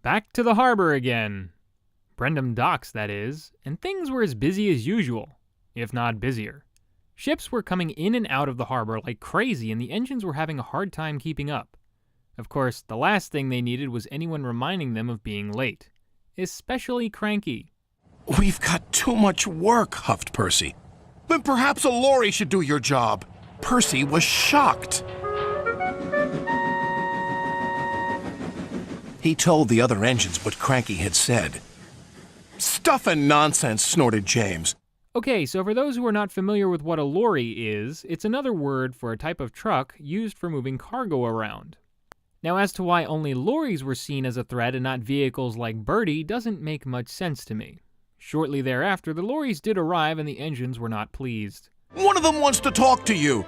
Back to the harbor again. Brendam Docks, that is, and things were as busy as usual, if not busier. Ships were coming in and out of the harbor like crazy, and the engines were having a hard time keeping up. Of course, the last thing they needed was anyone reminding them of being late, especially Cranky. We've got too much work, huffed Percy. Then perhaps a lorry should do your job. Percy was shocked. He told the other engines what Cranky had said. Stuff and nonsense, snorted James. Okay, so for those who are not familiar with what a lorry is, it's another word for a type of truck used for moving cargo around. Now, as to why only lorries were seen as a threat and not vehicles like Birdie doesn't make much sense to me. Shortly thereafter, the lorries did arrive and the engines were not pleased. One of them wants to talk to you.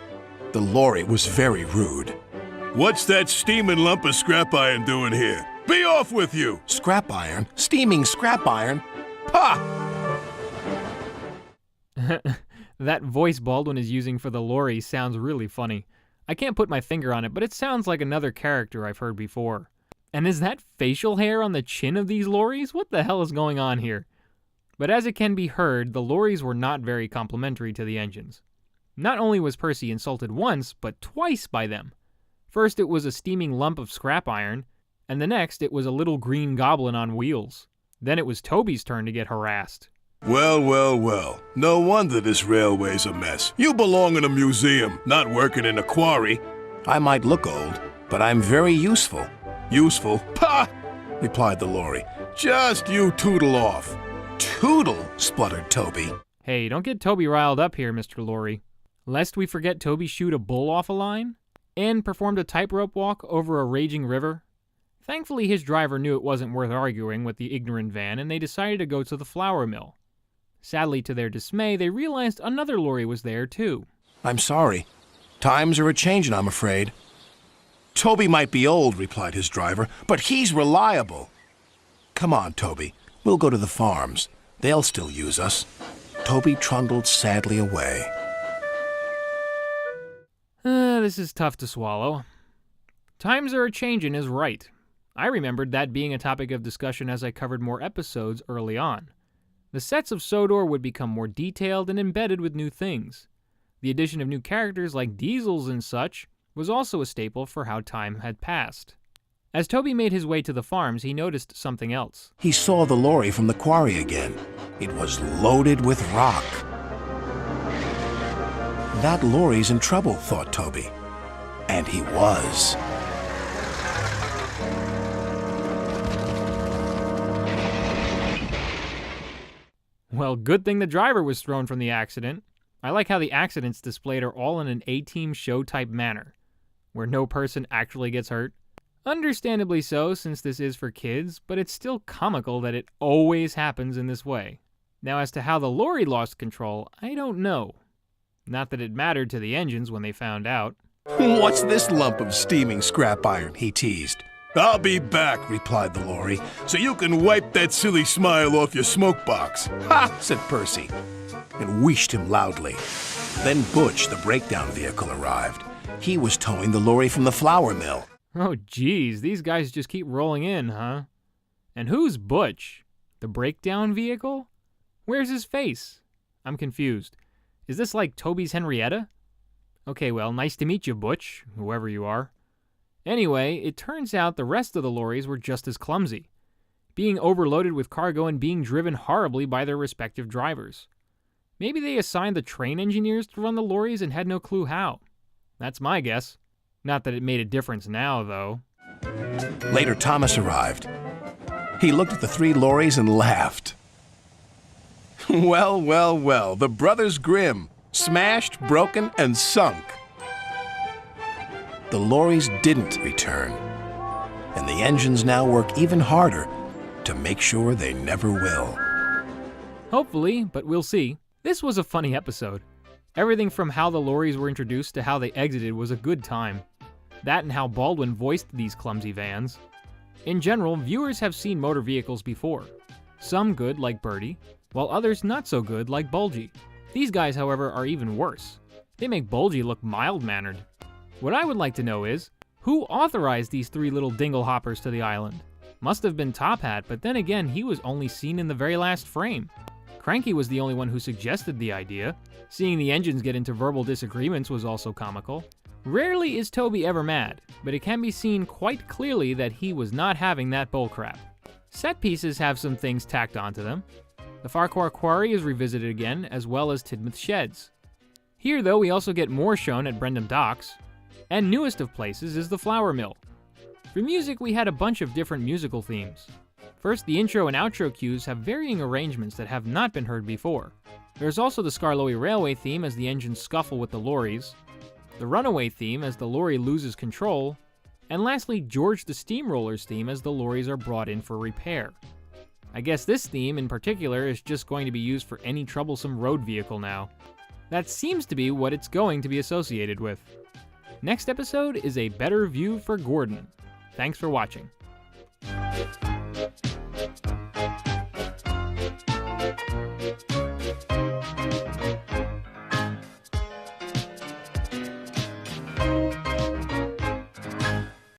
The lorry was very rude. What's that steaming lump of scrap iron doing here? Be off with you! Scrap iron? Steaming scrap iron? Pah! That voice Baldwin is using for the lorry sounds really funny. I can't put my finger on it, but it sounds like another character I've heard before. And is that facial hair on the chin of these lorries? What the hell is going on here? But as it can be heard, the lorries were not very complimentary to the engines. Not only was Percy insulted once, but twice by them. First it was a steaming lump of scrap iron, and the next it was a little green goblin on wheels. Then it was Toby's turn to get harassed. Well, well, well. No wonder this railway's a mess. You belong in a museum, not working in a quarry. I might look old, but I'm very useful. Useful? Pah! Replied the lorry. Just you tootle off. Tootle, spluttered Toby. Hey, don't get Toby riled up here, Mr. Lorry. Lest we forget Toby shoot a bull off a line and performed a tightrope walk over a raging river. Thankfully, his driver knew it wasn't worth arguing with the ignorant van, and they decided to go to the flour mill. Sadly, to their dismay, they realized another lorry was there, too. I'm sorry. Times are a-changin', I'm afraid. Toby might be old, replied his driver, but he's reliable. Come on, Toby. We'll go to the farms. They'll still use us. Toby trundled sadly away. This is tough to swallow. Times are a-changin' is right. I remembered that being a topic of discussion as I covered more episodes early on. The sets of Sodor would become more detailed and embedded with new things. The addition of new characters like diesels and such was also a staple for how time had passed. As Toby made his way to the farms, he noticed something else. He saw the lorry from the quarry again. It was loaded with rock. That lorry's in trouble, thought Toby. And he was. Well, good thing the driver was thrown from the accident. I like how the accidents displayed are all in an A-Team show-type manner, where no person actually gets hurt. Understandably so, since this is for kids, but it's still comical that it always happens in this way. Now, as to how the lorry lost control, I don't know. Not that it mattered to the engines when they found out. What's this lump of steaming scrap iron? He teased. I'll be back, replied the lorry, so you can wipe that silly smile off your smoke box. Ha, said Percy, and wheeshed him loudly. Then Butch, the breakdown vehicle, arrived. He was towing the lorry from the flour mill. Oh, geez, these guys just keep rolling in, huh? And who's Butch? The breakdown vehicle? Where's his face? I'm confused. Is this like Toby's Henrietta? Okay, well, nice to meet you, Butch, whoever you are. Anyway, it turns out the rest of the lorries were just as clumsy, being overloaded with cargo and being driven horribly by their respective drivers. Maybe they assigned the train engineers to run the lorries and had no clue how. That's my guess. Not that it made a difference now, though. Later, Thomas arrived. He looked at the three lorries and laughed. Well, well, well, the Brothers Grimm, smashed, broken, and sunk. The lorries didn't return, and the engines now work even harder to make sure they never will. Hopefully, but we'll see. This was a funny episode. Everything from how the lorries were introduced to how they exited was a good time. That and how Baldwin voiced these clumsy vans. In general, viewers have seen motor vehicles before. Some good, like Birdie, while others not so good, like Bulgy. These guys, however, are even worse. They make Bulgy look mild-mannered. What I would like to know is, who authorized these three little dingle hoppers to the island? Must have been Top Hat, but then again, he was only seen in the very last frame. Cranky was the only one who suggested the idea. Seeing the engines get into verbal disagreements was also comical. Rarely is Toby ever mad, but it can be seen quite clearly that he was not having that bullcrap. Set pieces have some things tacked onto them. The Farquhar Quarry is revisited again, as well as Tidmouth Sheds. Here, though, we also get more shown at Brendam Docks, and newest of places is the Flour Mill. For music, we had a bunch of different musical themes. First, the intro and outro cues have varying arrangements that have not been heard before. There's also the Skarloey Railway theme as the engines scuffle with the lorries, the Runaway theme as the lorry loses control, and lastly, George the Steamroller's theme as the lorries are brought in for repair. I guess this theme in particular is just going to be used for any troublesome road vehicle now. That seems to be what it's going to be associated with. Next episode is A Better View for Gordon. Thanks for watching.